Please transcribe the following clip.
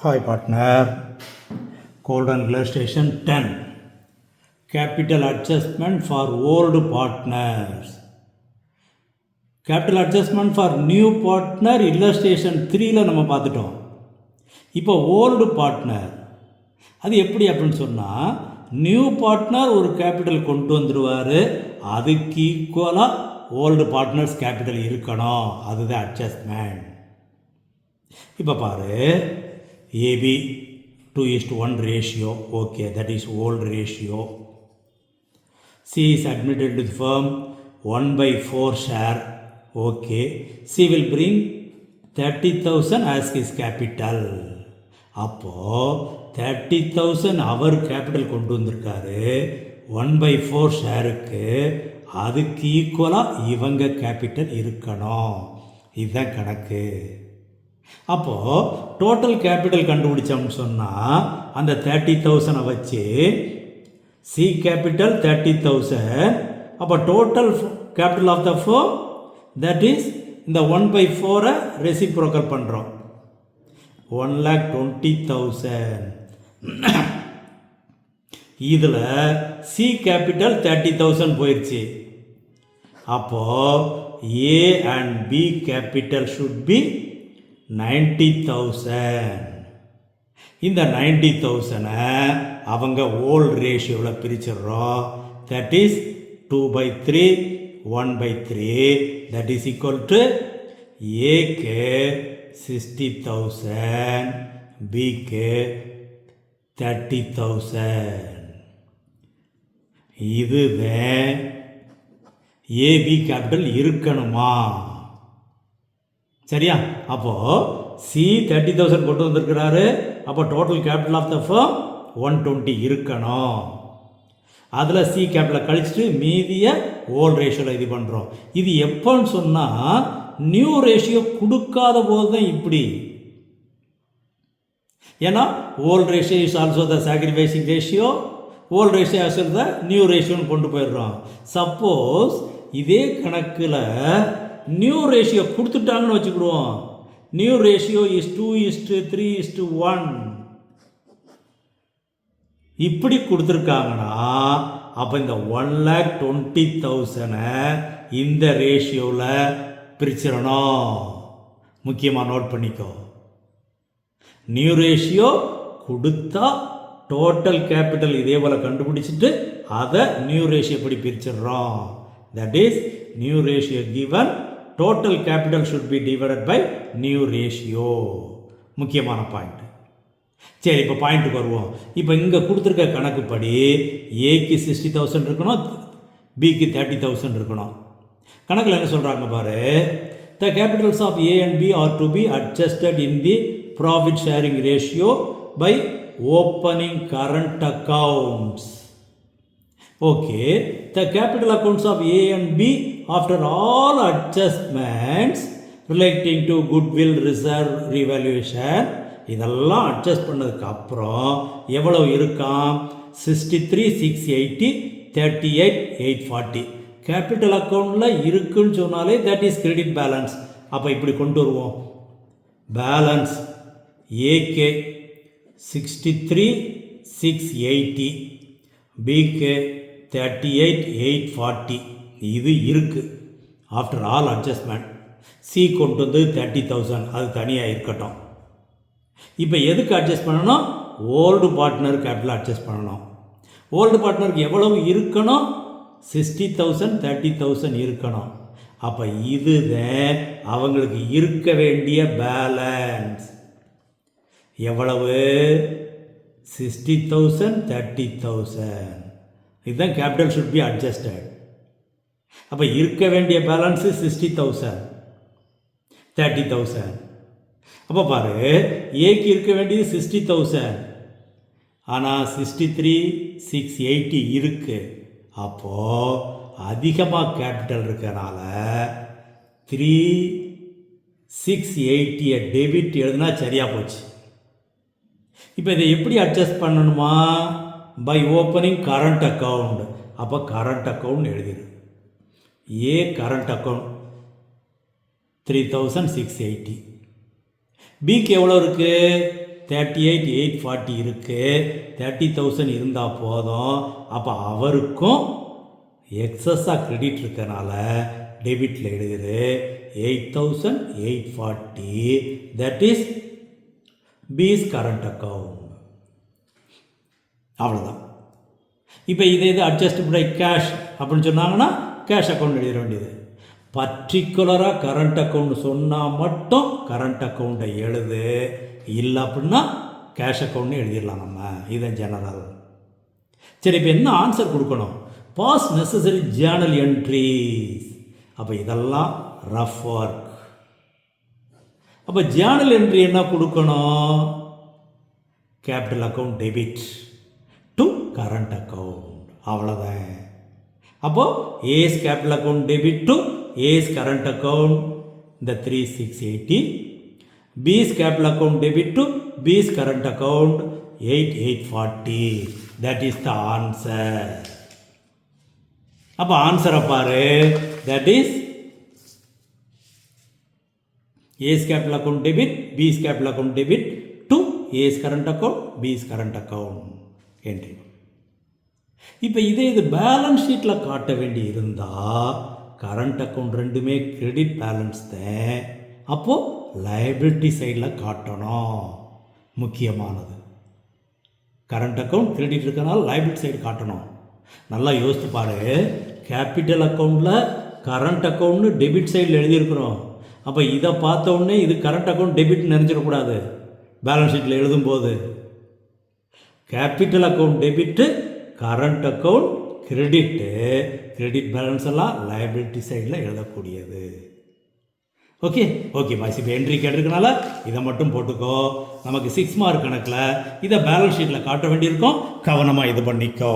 Hi partner, Golden Glass Station 10. Capital adjustment for old partners. Capital adjustment for new partner illustration 3ல நம்ம பார்த்துட்டோம். இப்போ old partner அது எப்படி அப்படின்னு சொன்னால், நியூ பார்ட்னர் ஒரு கேபிட்டல் கொண்டு வந்துடுவார், அதுக்கு ஈக்குவலாக ஓல்டு பார்ட்னர்ஸ் கேபிட்டல் இருக்கணும், அதுதான் அட்ஜஸ்ட்மெண்ட். இப்போ பாரு, AB 2:1 ratio, okay, that is old ratio. C is admitted to the firm 1/4 share, okay. C will bring 30,000 as his capital. அப்போ 30,000 அவர் கேபிட்டல் கொண்டு வந்திருக்காரு, 1/4 ஷேருக்கு, அதுக்கு ஈக்குவலாக இவங்க கேபிட்டல் இருக்கணும், இதுதான் கணக்கு. அப்போது டோட்டல் கேபிட்டல் கண்டுபிடிச்சோம்னு சொன்னால், அந்த 30,000 வச்சு சி கேபிட்டல் 30,000, அப்போ total capital of the firm that is இந்த 1/4 ரெசிப்ரோக்கல் பண்ணுறோம், 1,20,000. இதில் சி கேபிட்டல் 30,000 போயிடுச்சு. அப்போது A and B capital should be 90,000. இந்த 90,000 அவங்க ஓல்ட் ரேஷியோவில் பிரிச்சிடுறோம், that is 2/3 1/3, that is equal to ஏக்கு 60,000, பிக்கு 30,000. இதுதான் ஏபி கேபிட்டல் இருக்கணுமா? சரியா? அப்போது சி 30,000 கொண்டு வந்திருக்கிறாரு, அப்போ total capital of the firm 120 இருக்கணும். அதில் சி கேபிட்டலை கழிச்சிட்டு மீதியை ஓல்ட் ரேஷியோவில் இது பண்ணுறோம். இது எப்போன்னு சொன்னால், நியூ ரேஷியோ கொடுக்காத போது தான் இப்படி. ஏன்னா old ratio is also the sacrificing ratio, old ratio also the new ரேஷியோன்னு கொண்டு போயிடுறோம். சப்போஸ் இதே கணக்கில் நியூ ரேஷியோ கொடுத்துட்டாங்கன்னு வச்சுக்கிடுவோம், நியூ ரேஷியோ இஸ் 2:3:1 இப்படி கொடுத்துருக்காங்கன்னா, அப்போ இந்த 1,20,000 இந்த ரேஷியோவில் பிரிச்சிடணும். முக்கியமாக நோட் பண்ணிக்கோ, நியூ ரேஷியோ கொடுத்தா டோட்டல் கேபிட்டல் இதே போல் கண்டுபிடிச்சிட்டு அதை நியூ ரேஷியோ எப்படி பிரிச்சிடுறோம், that is new ratio given, total capital should be divided by new ratio. முக்கியமான பாயிண்ட். சரி, இப்போ பாயிண்ட்டுக்கு வருவோம். இப்போ இங்கே கொடுத்துருக்க கணக்குப்படி ஏக்கு 60,000 இருக்கணும், பிக்கு 30,000 இருக்கணும். கணக்கில் என்ன சொல்கிறாங்க பாரு, the capitals of A and B are to be adjusted in the profit sharing ratio by opening current accounts. Okay, the capital accounts of A and B after all adjustments relating to goodwill reserve revaluation இதெல்லாம் adjust பண்ணதுக்கு அப்புறம் எவ்வளவு இருக்காம், 63,680, 38,840 capital அக்கௌண்ட்டில் இருக்குன்னு சொன்னாலே that is credit balance. அப்போ இப்படி கொண்டு வருவோம், பேலன்ஸ் ஏக்கு 63,680, பிக்கு 38,840 இது இருக்குது ஆஃப்டர் ஆல் அட்ஜஸ்ட்மெண்ட். சி கொண்டு வந்து 30,000 அது தனியாக இருக்கட்டும். இப்போ எதுக்கு அட்ஜஸ்ட் பண்ணணும், ஓல்டு பார்ட்னர் கேபிட்டல் அட்ஜஸ்ட் பண்ணணும். ஓல்டு பார்ட்னருக்கு எவ்வளவு இருக்கணும், 60,000 30,000 இருக்கணும். அப்போ இதுதான் அவங்களுக்கு இருக்க வேண்டிய பேலன்ஸ். எவ்வளவு, 60,000 30,000. இதுதான் கேபிட்டல் ஷுட் பி அட்ஜஸ்டட். அப்போ இருக்க வேண்டிய பேலன்ஸு 60,000 30,000. அப்போ பாரு, ஏக்கு இருக்க வேண்டியது 60,000, ஆனால் 63,680 இருக்குது. அப்போது அதிகமாக கேபிட்டல் இருக்கிறனால 3,680 டெபிட் எழுதுனா சரியாக போச்சு. இப்போ இதை எப்படி அட்ஜஸ்ட் பண்ணணுமா, பை ஓப்பனிங் கரண்ட் அக்கௌண்ட். அப்போ கரண்ட் அக்கௌண்ட் எழுதிடு, ஏ கரண்ட் அக்கௌண்ட் 3,680. பிக்கு எவ்வளோ இருக்குது, 38,840 இருக்குது, 30,000 இருந்தால் போதும். அப்போ அவருக்கும் எக்ஸஸாக கிரெடிட் இருக்கனால டெபிட்டில் எழுதுது 8,840. தட் இஸ் பிஸ் கரண்ட் அக்கௌண்ட். அவ்வளோதான். இப்போ இது அட்ஜஸ்ட் பை கேஷ் அப்படின்னு சொன்னாங்கன்னா கேஷ் அக்கௌண்ட் எழுதிட வேண்டியது. பர்டிகுலராக கரண்ட் அக்கௌண்ட் சொன்னால் மட்டும் கரண்ட் அக்கௌண்ட்டை எழுது, இல்லை அப்படின்னா கேஷ் அக்கௌண்ட்னு எழுதிடலாம் நம்ம. இதுதான் ஜெனரல். சரி, இப்போ என்ன ஆன்சர் கொடுக்கணும்? Pass necessary journal entries. அப்போ இதெல்லாம் ரஃப் ஒர்க். அப்போ ஜேர்னல் என்ட்ரி என்ன கொடுக்கணும்? Capital account debit to current account. அவ்வளோதான். அப்போது A's capital account debit to A's current account இந்த 3,680. B's capital account debit to B's current account 8,840. That is the answer. அப்போ ஆன்சரை பாரு. That is A's capital account debit B's capital account debit to A's current account B's current account entry. இப்போ இது balance ஷீட்டில் காட்ட வேண்டி இருந்தால் current account ரெண்டுமே கிரெடிட் பேலன்ஸ் தான். அப்போது லைபிலிட்டி சைடில் காட்டணும். முக்கியமானது கரண்ட் அக்கௌண்ட் கிரெடிட் இருக்கனால லைபிலிட்டி சைடு காட்டணும். நல்லா யோசித்து பாரு. கேபிட்டல் அக்கௌண்ட்டில் கரண்ட் அக்கௌண்ட்னு டெபிட் சைடில் எழுதியிருக்கிறோம். அப்போ இதை பார்த்த உடனே இது கரண்ட் அக்கௌண்ட் டெபிட் நினைச்சிடக்கூடாது. பேலன்ஸ் ஷீட்டில் எழுதும்போது capital account debit, current account credit, credit balance எல்லாம் லைபிலிட்டி சைடில் எழுதக்கூடியது. Okay boys. இப்போ என்ட்ரி கேட்டிருக்கனால இதை மட்டும் போட்டுக்கோ. நமக்கு 6 மார்க் கணக்கில் இதை பேலன்ஸ் ஷீட்டில் காட்ட வேண்டியிருக்கோம். கவனமாக இது பண்ணிக்கோ.